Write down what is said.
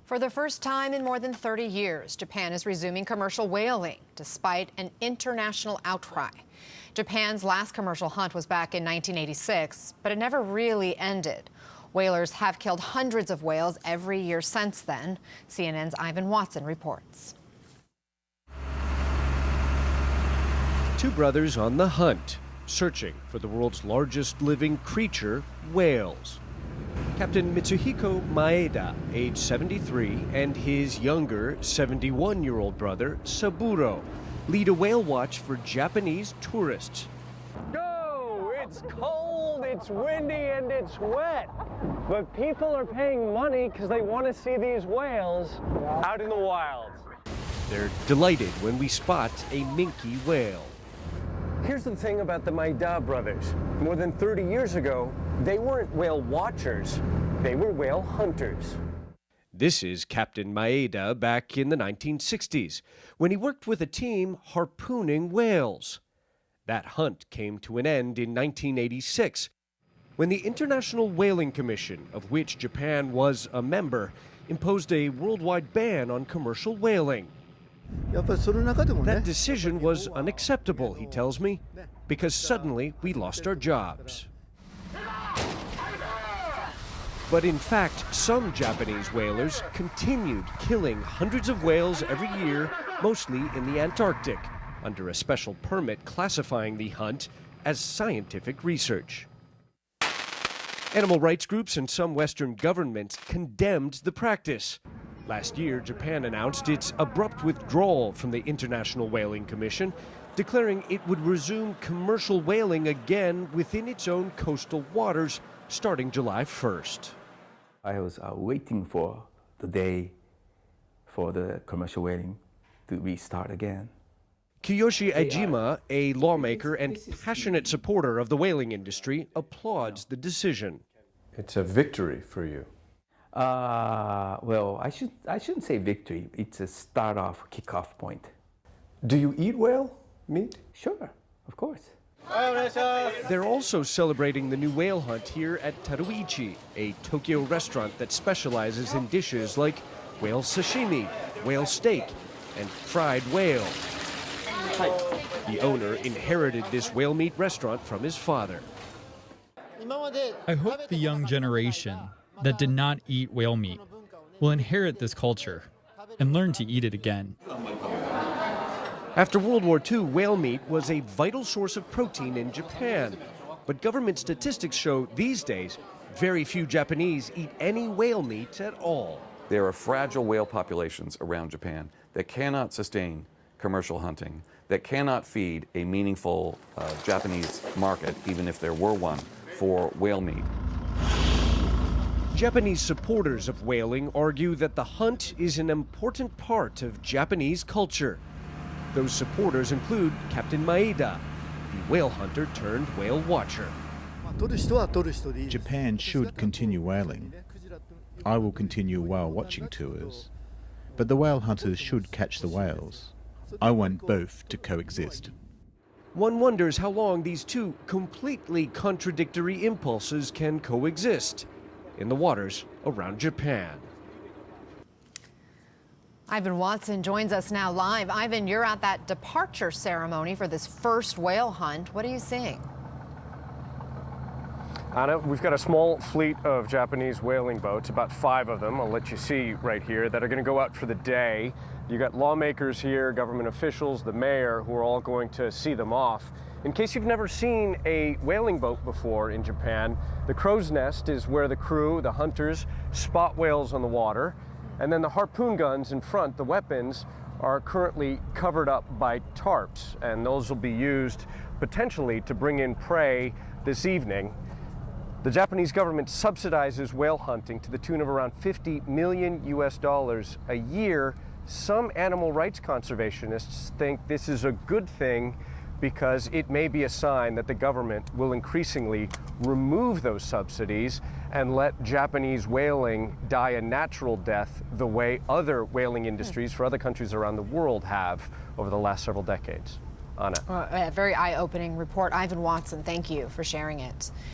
For the first time in more than 30 years, Japan is resuming commercial whaling despite an international outcry. Japan's last commercial hunt was back in 1986, but it never really ended. Whalers have killed hundreds of whales every year since then. CNN's Ivan Watson reports. Two brothers on the hunt, searching for the world's largest living creature, whales. Captain Mitsuhiko Maeda, age 73, and his younger 71-year-old brother, Saburo, lead a whale watch for Japanese tourists. Go! It's cold, it's windy, and it's wet. But people are paying money because they want to see these whales out in the wild. They're delighted when we spot a minke whale. Here's the thing about the Maeda brothers. More than 30 years ago, they weren't whale watchers, they were whale hunters. This is Captain Maeda back in the 1960s, when he worked with a team harpooning whales. That hunt came to an end in 1986, when the International Whaling Commission, of which Japan was a member, imposed a worldwide ban on commercial whaling. That decision was unacceptable, he tells me, because suddenly we lost our jobs. But in fact, some Japanese whalers continued killing hundreds of whales every year, mostly in the Antarctic, under a special permit classifying the hunt as scientific research. Animal rights groups and some Western governments condemned the practice. Last year, Japan announced its abrupt withdrawal from the International Whaling Commission, declaring it would resume commercial whaling again within its own coastal waters starting July 1st. I was waiting for the day for the commercial whaling to restart again. Kiyoshi Ejima, a lawmaker and passionate supporter of the whaling industry, applauds the decision. It's a victory for you. Well, I shouldn't say victory. It's a start-off, kick-off point. Do you eat whale meat? Sure, of course. They're also celebrating the new whale hunt here at Taruichi, a Tokyo restaurant that specializes in dishes like whale sashimi, whale steak, and fried whale. The owner inherited this whale meat restaurant from his father. I hope the young generation that did not eat whale meat will inherit this culture and learn to eat it again. After World War II, whale meat was a vital source of protein in Japan. But government statistics show these days very few Japanese eat any whale meat at all. There are fragile whale populations around Japan that cannot sustain commercial hunting, that cannot feed a meaningful Japanese market, even if there were one, for whale meat. Japanese supporters of whaling argue that the hunt is an important part of Japanese culture. Those supporters include Captain Maeda, the whale hunter turned whale watcher. Japan should continue whaling. I will continue whale watching tours. But the whale hunters should catch the whales. I want both to coexist. One wonders how long these two completely contradictory impulses can coexist in the waters around Japan. Ivan Watson joins us now live. Ivan, you're at that departure ceremony for this first whale hunt. What are you seeing? Anna, we've got a small fleet of Japanese whaling boats, about 5 of them, I'll let you see right here, that are going to go out for the day. You got lawmakers here, government officials, the mayor, who are all going to see them off. In case you've never seen a whaling boat before in Japan, the crow's nest is where the crew, the hunters, spot whales on the water. And then the harpoon guns in front, the weapons, are currently covered up by tarps. And those will be used potentially to bring in prey this evening. The Japanese government subsidizes whale hunting to the tune of around $50 million a year. Some animal rights conservationists think this is a good thing because it may be a sign that the government will increasingly remove those subsidies and let Japanese whaling die a natural death the way other whaling industries for other countries around the world have over the last several decades. Anna. A very eye-opening report. Ivan Watson, thank you for sharing it.